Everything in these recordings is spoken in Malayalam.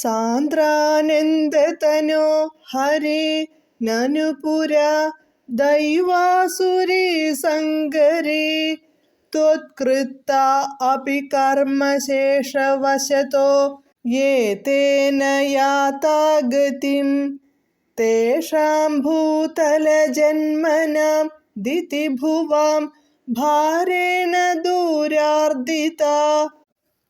സാന്ദ്രാനന്ദതനോ ഹരേ നനു പുരാ ദൈവാസുരീ സങ്കരേ ത്വത്കൃത്താ അപി കർമ്മശേഷവശതോ യേ തേന യാതാ ഗതിം തേഷാം ഭൂതലജന്മനാം ദിതിഭുവാം ഭാരേണ ദൂരാർദിതാ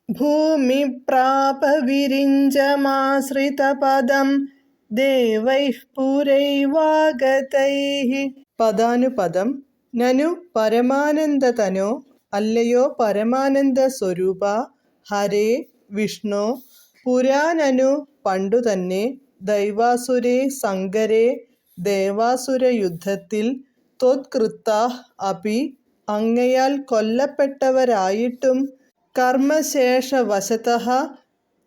ഭൂമിപ്രാപ വിരിഞ്ചമാശ്രിതപദം ദേവൈഃ പുരൈവാഗതൈഃ. പദാനുപദം. നനു പരമാനന്ദതനോ, അല്ലയോ പരമാനന്ദ സ്വരൂപ, ഹരേ വിഷ്ണു, പുരാ നനു പണ്ടുതന്നെ, ദൈവാസുരേ സങ്കരേ ദേവാസുര യുദ്ധത്തിൽ, ത്വത്കൃത്താഃ അപി അങ്ങയാൽ കൊല്ലപ്പെട്ടവരായിട്ടും, കർമ്മശേഷവശതഃ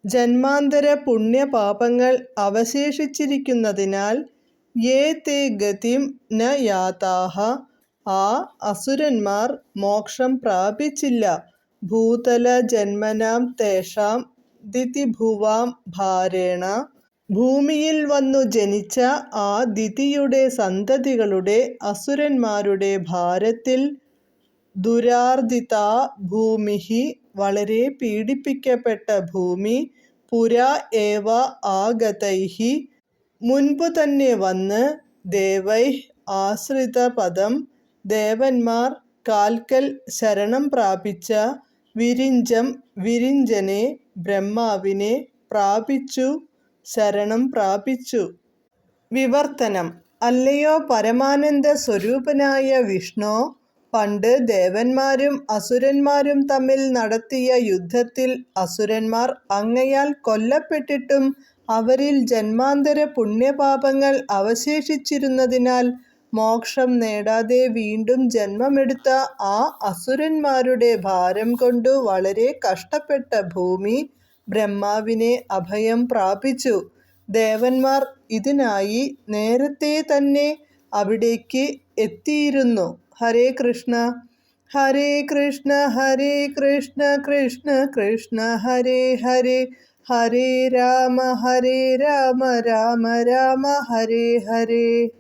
ജന്മാന്തര പുണ്യപാപങ്ങൾ അവശേഷിച്ചിരിക്കുന്നതിനാൽ, യേ തേ ഗതിം ന യാതാഃ ആ അസുരന്മാർ മോക്ഷം പ്രാപിച്ചില്ല, ഭൂതല ജന്മനാം തേഷാം ദിതിഭുവാം ഭാരേണ ഭൂമിയിൽ വന്നു ജനിച്ച ആ ദിതിയുടെ സന്തതികളുടെ അസുരന്മാരുടെ ഭാരത്തിൽ, ദുരാർദിതാ ഭൂമിഃ വളരെ പീഡിപ്പിക്കപ്പെട്ട ഭൂമി, പുരാ ഏവ ആഗതൈഃ മുൻപു തന്നെ വന്ന്, ദേവൈഃ ആശ്രിതപദം ദേവന്മാർ കാൽക്കൽ ശരണം പ്രാപിച്ച, വിരിഞ്ചം വിരിഞ്ചനെ ബ്രഹ്മാവിനെ പ്രാപിച്ചു, ശരണം പ്രാപിച്ചു. വിവർത്തനം. അല്ലയോ പരമാനന്ദ സ്വരൂപനായ വിഷ്ണോ, പണ്ട് ദേവന്മാരും അസുരന്മാരും തമ്മിൽ നടത്തിയ യുദ്ധത്തിൽ അസുരന്മാർ അങ്ങയാൽ കൊല്ലപ്പെട്ടിട്ടും അവരിൽ ജന്മാന്തര പുണ്യപാപങ്ങൾ അവശേഷിച്ചിരുന്നതിനാൽ മോക്ഷം നേടാതെ വീണ്ടും ജന്മമെടുത്ത ആ അസുരന്മാരുടെ ഭാരം കൊണ്ടു വളരെ കഷ്ടപ്പെട്ട ഭൂമി ബ്രഹ്മാവിനെ അഭയം പ്രാപിച്ചു. ദേവന്മാർ ഇതിനായി നേരത്തെ തന്നെ അവിടേക്ക് എത്തിയിരുന്നു. ഹരേ കൃഷ്ണ. ഹരേ കൃഷ്ണ ഹരേ കൃഷ്ണ കൃഷ്ണ കൃഷ്ണ ഹരേ ഹരേ, ഹരേ രാമ രാമ രാമ ഹരേ ഹരേ.